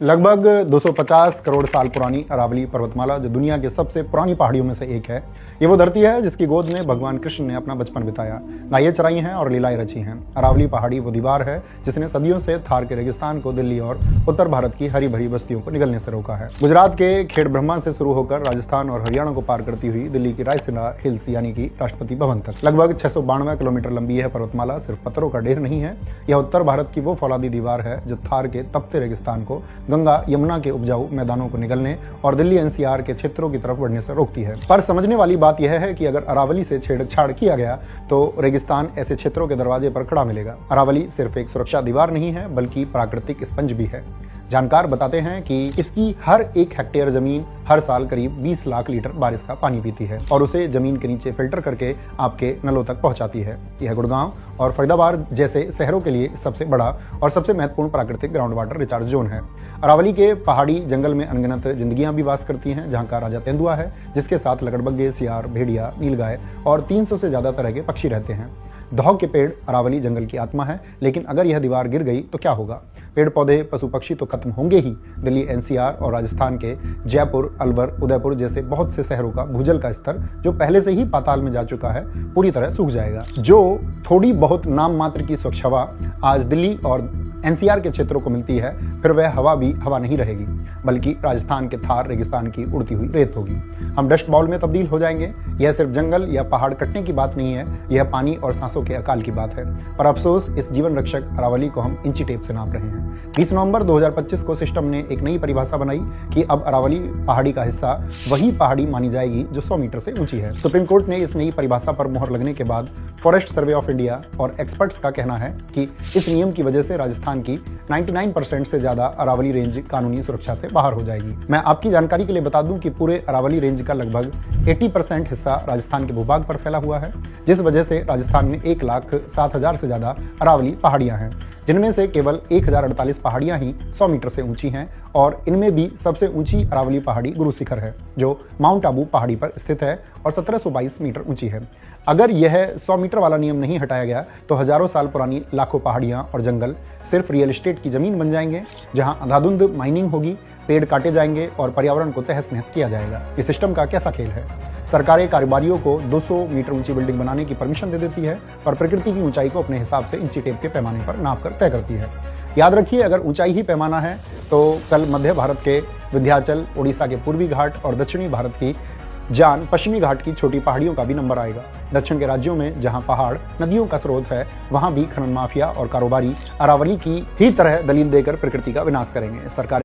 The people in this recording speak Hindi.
लगभग 250 करोड़ साल पुरानी अरावली पर्वतमाला, जो दुनिया की सबसे पुरानी पहाड़ियों में से एक है, ये वो धरती है जिसकी गोद में भगवान कृष्ण ने अपना बचपन बिताया, नायें चराई हैं और लीलाएं रची हैं। अरावली पहाड़ी वो दीवार है जिसने सदियों से थार के रेगिस्तान को दिल्ली और उत्तर भारत की हरी भरी बस्तियों को निगलने से रोका है। गुजरात के खेड़ ब्रह्मा से शुरू होकर राजस्थान और हरियाणा को पार करती हुई दिल्ली की रायसीना हिल्स यानी कि राष्ट्रपति भवन तक लगभग 692 किलोमीटर लंबी यह पर्वतमाला सिर्फ पत्थरों का ढेर नहीं है। यह उत्तर भारत की वो फौलादी दीवार है जो थार के तपते रेगिस्तान को, गंगा यमुना के उपजाऊ मैदानों को निगलने और दिल्ली एनसीआर के क्षेत्रों की तरफ बढ़ने से रोकती है। पर समझने वाली बात यह है कि अगर अरावली से छेड़छाड़ किया गया तो रेगिस्तान ऐसे क्षेत्रों के दरवाजे पर खड़ा मिलेगा। अरावली सिर्फ एक सुरक्षा दीवार नहीं है बल्कि प्राकृतिक स्पंज भी है। जानकार बताते हैं कि इसकी हर एक हेक्टेयर जमीन हर साल करीब 20 लाख लीटर बारिश का पानी पीती है और उसे जमीन के नीचे फिल्टर करके आपके नलों तक पहुंचाती है। यह गुड़गांव और फरीदाबाद जैसे शहरों के लिए सबसे बड़ा और सबसे महत्वपूर्ण प्राकृतिक ग्राउंड वाटर रिचार्ज जोन है। अरावली के पहाड़ी जंगल में अनगिनत जिंदगियां भी वास करती हैं, जहां का राजा तेंदुआ है, जिसके साथ लकड़बग्गे, सियार, भेड़िया, नीलगाय और 300 से ज्यादा तरह के पक्षी रहते हैं। दौह के पेड़ अरावली जंगल की आत्मा है, लेकिन अगर यह दीवार गिर गई तो क्या होगा? पेड़ पौधे, पशु पक्षी तो खत्म होंगे ही। दिल्ली एनसीआर और राजस्थान के जयपुर, अलवर, उदयपुर जैसे बहुत से शहरों का भूजल का स्तर, जो पहले से ही पाताल में जा चुका है, पूरी तरह सूख जाएगा। जो थोड़ी बहुत नाम मात्र की स्वच्छ हवा आज दिल्ली और एनसीआर के क्षेत्रों को मिलती है, फिर वह हवा भी हवा नहीं रहेगी, बल्कि राजस्थान के थार रेगिस्तान की उड़ती हुई रेत होगी। हम डस्ट बाउल में तब्दील हो जाएंगे। यह सिर्फ जंगल या पहाड़ कटने की बात नहीं है, यह पानी और सांसों के अकाल की बात है। पर अफसोस, इस जीवन रक्षक अरावली को हम इंची टेप से नाप रहे हैं। 20 नवंबर 2025 को सिस्टम ने एक नई परिभाषा बनाई कि अब अरावली पहाड़ी का हिस्सा वही पहाड़ी मानी जाएगी जो 100 मीटर से ऊंची है। सुप्रीम कोर्ट ने इस नई परिभाषा पर मोहर लगने के बाद फॉरेस्ट सर्वे ऑफ इंडिया और एक्सपर्ट्स का कहना है कि इस नियम की वजह से राजस्थान की 99% से ज्यादा अरावली रेंज कानूनी सुरक्षा से बाहर हो जाएगी। मैं आपकी जानकारी के लिए बता दूं कि पूरे अरावली रेंज का लगभग 80% हिस्सा राजस्थान के भूभाग पर फैला हुआ है, जिस वजह से राजस्थान में 1,07,000 से ज्यादा अरावली पहाड़ियां हैं, जिनमें से केवल 1048 पहाड़ियां ही 100 मीटर से ऊंची हैं और इनमें भी सबसे ऊंची अरावली पहाड़ी गुरु शिखर है, जो माउंट आबू पहाड़ी पर स्थित है और 1722 मीटर ऊंची है। अगर यह 100 मीटर वाला नियम नहीं हटाया गया तो हजारों साल पुरानी लाखों पहाड़ियां और जंगल सिर्फ रियल एस्टेट की जमीन बन जाएंगे, जहां अंधाधुंध माइनिंग होगी, पेड़ काटे जाएंगे और पर्यावरण को तहस नहस किया जाएगा। इस सिस्टम का कैसा खेल है? सरकारें कारोबारियों को 200 मीटर ऊंची बिल्डिंग बनाने की परमिशन दे देती है और प्रकृति की ऊंचाई को अपने हिसाब से इंची टेप के पैमाने पर नाप कर तय करती है। याद रखिए, अगर ऊंचाई ही पैमाना है तो कल मध्य भारत के विंध्याचल, उड़ीसा के पूर्वी घाट और दक्षिणी भारत की जान पश्चिमी घाट की छोटी पहाड़ियों का भी नंबर आएगा। दक्षिण के राज्यों में जहां पहाड़ नदियों का स्रोत है, वहां भी खनन माफिया और कारोबारी अरावली की ही तरह दलील देकर प्रकृति का विनाश करेंगे। सरकार